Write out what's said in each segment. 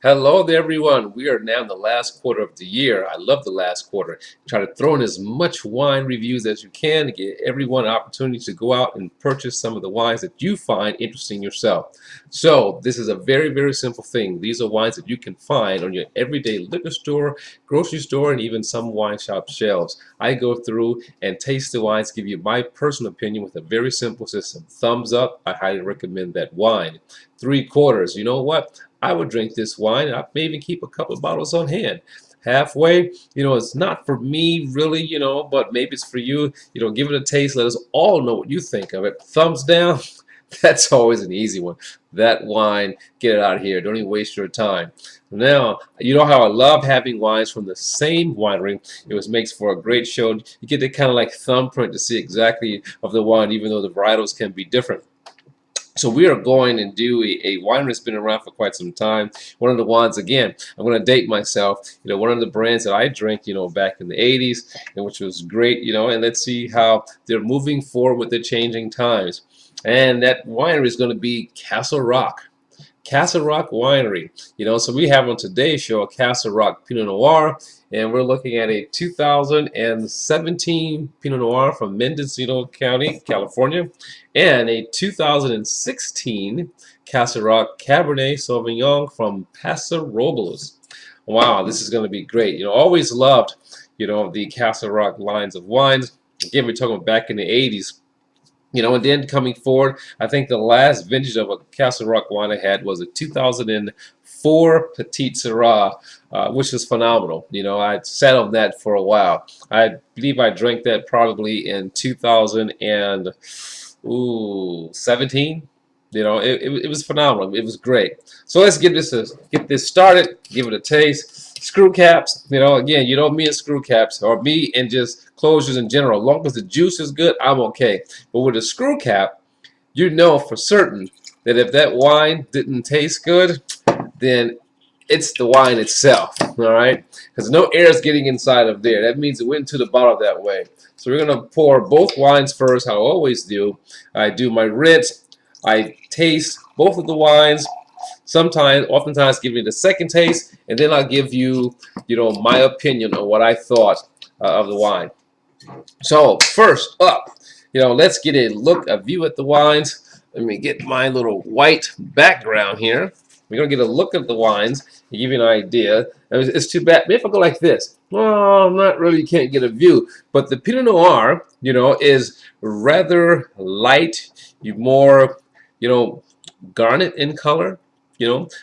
Hello there, everyone. We are now in the last quarter of the year. I love the last quarter. Try to throw in as much wine reviews as you can to get everyone an opportunity to go out and purchase some of the wines that you find interesting yourself. So this is a very, very simple thing. These are wines that you can find on your everyday liquor store, grocery store, and even some wine shop shelves. I go through and taste the wines, give you my personal opinion with a very simple system. Thumbs up, I highly recommend that wine. 3/4, you know what? I would drink this wine. I may even keep a couple of bottles on hand. Halfway, it's not for me really, but maybe it's for you. Give it a taste. Let us all know what you think of it. Thumbs down. That's always an easy one. That wine, get it out of here. Don't even waste your time. Now, you know how I love having wines from the same winery. It makes for a great show. You get the kind of like thumbprint to see exactly of the wine, even though the varietals can be different. So we are going and do a wine that's been around for quite some time. One of the ones, again, I'm going to date myself. One of the brands that I drank, back in the 80s, and which was great, and let's see how they're moving forward with the changing times. And that winery is going to be Castle Rock. Castle Rock Winery. So we have on today's show a Castle Rock Pinot Noir, and we're looking at a 2017 Pinot Noir from Mendocino County, California, and a 2016 Castle Rock Cabernet Sauvignon from Paso Robles. Wow, this is going to be great. Always loved, the Castle Rock lines of wines. Again, we're talking back in the 80s. And then coming forward, I think the last vintage of a Castle Rock wine I had was a 2004 Petite Syrah, which was phenomenal. I sat on that for a while. I believe I drank that probably in 2017. It was phenomenal. It was great. So let's get this started. Give it a taste. Screw caps. Again, me and screw caps, or me and just closures in general. As long as the juice is good, I'm okay. But with a screw cap, you know for certain that if that wine didn't taste good, then it's the wine itself, all right? Because no air is getting inside of there. That means it went to the bottle that way. So we're going to pour both wines first, how I always do. I do my rinse. I taste both of the wines. Oftentimes give me the second taste, and then I'll give you, my opinion on what I thought of the wine. So first up, let's get a view at the wines. Let me get my little white background here. We're gonna get a look at the wines and give you an idea. It's too bad. Maybe if I go like this, well, not really. You can't get a view. But the Pinot Noir, is rather light. More, garnet in color.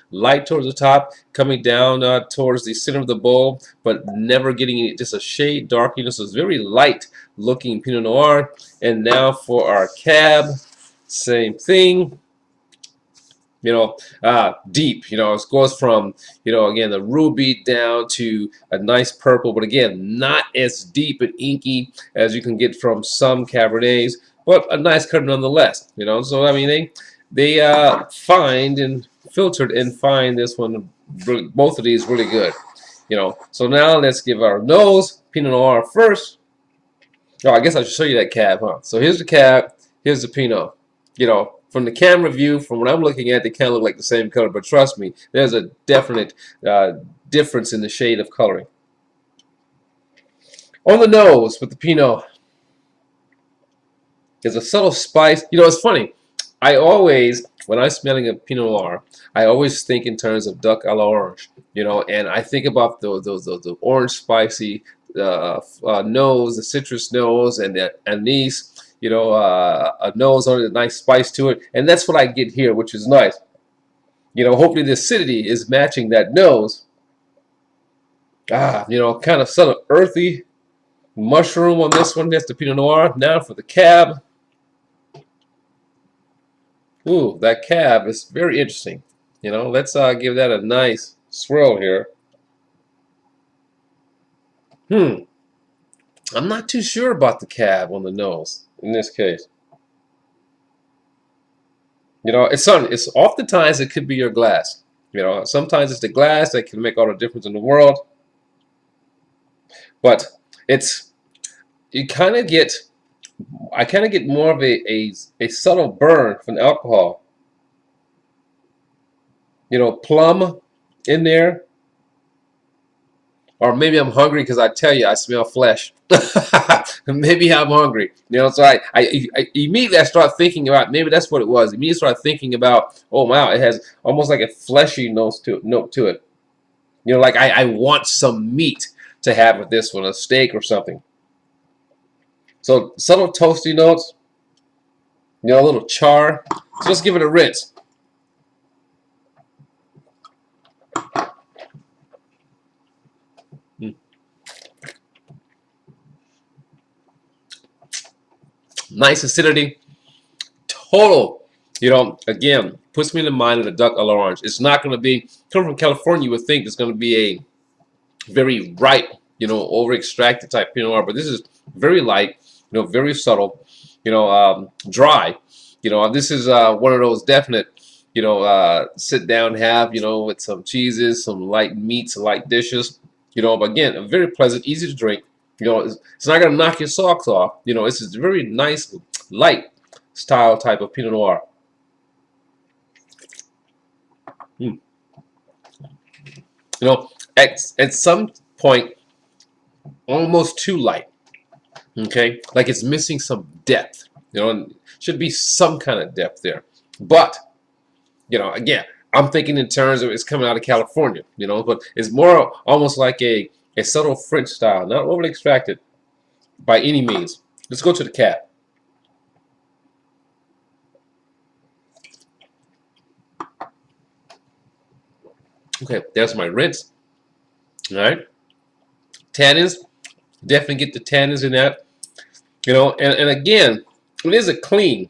Light towards the top, coming down towards the center of the bowl, but never getting just a shade dark. So it's very light looking Pinot Noir. And now for our cab, same thing. Deep. It goes from, again, the ruby down to a nice purple, but again, not as deep and inky as you can get from some Cabernets, but a nice color nonetheless. So I mean, they find and filtered and find this one, really, both of these really good. So now let's give our nose Pinot Noir first. Oh, I guess I should show you that cab, huh? So here's the cab, here's the Pinot. From the camera view, from what I'm looking at, they kind of look like the same color, but trust me, there's a definite difference in the shade of coloring. On the nose with the Pinot, there's a subtle spice. It's funny. I always, when I'm smelling a Pinot Noir, I always think in terms of duck a l'orange, and I think about the orange spicy nose, the citrus nose, and the anise, a nose on it, a nice spice to it, and that's what I get here, which is nice. Hopefully the acidity is matching that nose. Kind of subtle earthy mushroom on this one. That's the Pinot Noir. Now for the cab. Ooh, that cab is very interesting. Let's give that a nice swirl here. I'm not too sure about the cab on the nose in this case. It's oftentimes it could be your glass. Sometimes it's the glass that can make all the difference in the world. But I kind of get more of a subtle burn from the alcohol. Plum in there. Or maybe I'm hungry because I tell you I smell flesh. Maybe I'm hungry. You know, so I immediately I start thinking about maybe that's what it was. Immediately start thinking about, oh wow, it has almost like a fleshy note to it. You know, like I want some meat to have with this one, a steak or something. So subtle toasty notes, you know, a little char. So let's give it a rinse. Nice acidity. Total, you know, again, puts me in the mind of the Duck a l'Orange. It's not going to be, coming from California, you would think it's going to be a very ripe, you know, over-extracted type Pinot Noir, but this is very light, you know, very subtle, you know, dry. You know, this is one of those definite, you know, sit down, have, you know, with some cheeses, some light meats, light dishes, you know, but again, very pleasant, easy to drink. You know, it's not going to knock your socks off. You know, it's a very nice, light style type of Pinot Noir. You know, at some point, almost too light. Okay, like it's missing some depth. You know, and should be some kind of depth there. But, you know, again, I'm thinking in terms of it's coming out of California. You know, but it's more almost like a subtle French style, not overly extracted by any means. Let's go to the cab. Okay, there's my rinse. All right, tannins, definitely get the tannins in that. You know, and again, it is a clean,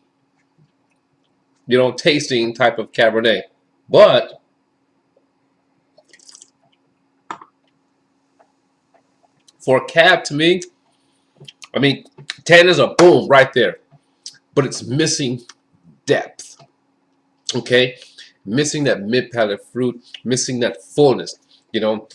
you know, tasting type of Cabernet, but for a cab, to me, I mean, tannins are boom right there, but it's missing depth. Okay, missing that mid-palate fruit, missing that fullness. You know,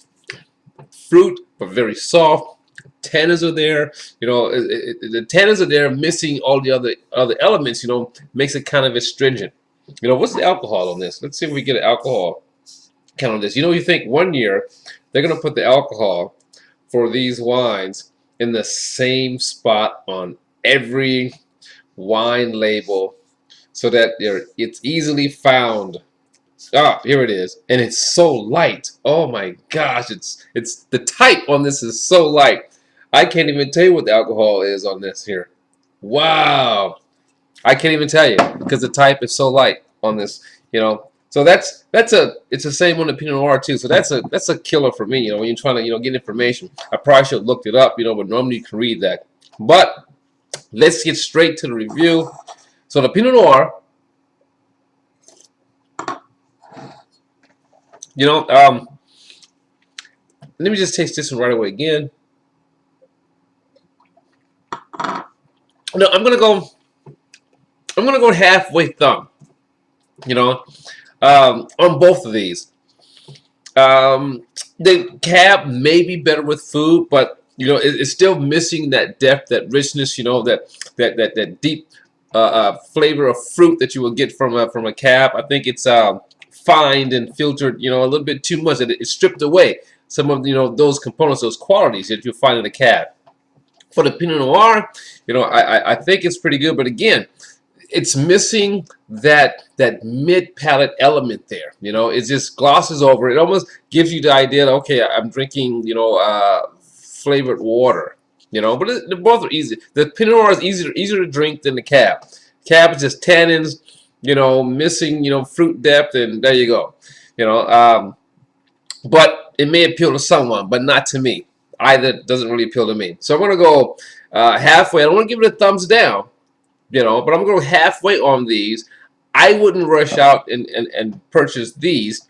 fruit but very soft. Tannins are there. You know, the tannins are there, missing all the other elements. You know, makes it kind of astringent. You know, what's the alcohol on this? Let's see if we get an alcohol count on this. You know, you think 1 year they're gonna put the alcohol for these wines in the same spot on every wine label so that it's easily found. Ah, here it is, and it's so light. Oh my gosh, it's the type on this is so light. I can't even tell you what the alcohol is on this here. Wow, I can't even tell you because the type is so light on this. You know, so it's the same on the Pinot Noir too. So that's a killer for me. You know, when you're trying to, you know, get information, I probably should have looked it up. You know, but normally you can read that. But let's get straight to the review. So the Pinot Noir, you know, let me just taste this one right away again. No, I'm gonna go halfway thumb. You know, on both of these. The cab may be better with food, but you know, it's still missing that depth, that richness. You know, that deep flavor of fruit that you will get from a cab. I think it's fined and filtered, you know, a little bit too much. It stripped away some of, you know, those components, those qualities that you'll find in a cab. For the Pinot Noir, you know, I think it's pretty good, but again, it's missing that mid-palate element there. You know, it just glosses over. It almost gives you the idea that, okay, I'm drinking, you know, flavored water. You know, but they both are easy. The Pinot Noir is easier to drink than the Cab. Cab is just tannins, you know, missing, you know, fruit depth, and there you go. You know, but it may appeal to someone, but not to me. Either doesn't really appeal to me. So I'm going to go halfway. I don't want to give it a thumbs down, you know, but I'm going to go halfway on these. I wouldn't rush out and purchase these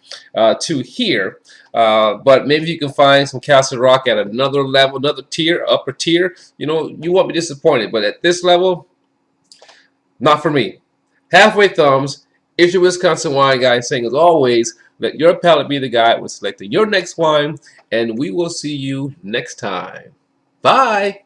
two here, but maybe you can find some Castle Rock at another level, another tier, upper tier. You know, you won't be disappointed, but at this level, not for me. Halfway thumbs. It's your Wisconsin wine guy saying, as always, let your palate be the guide when selecting your next wine, and we will see you next time. Bye.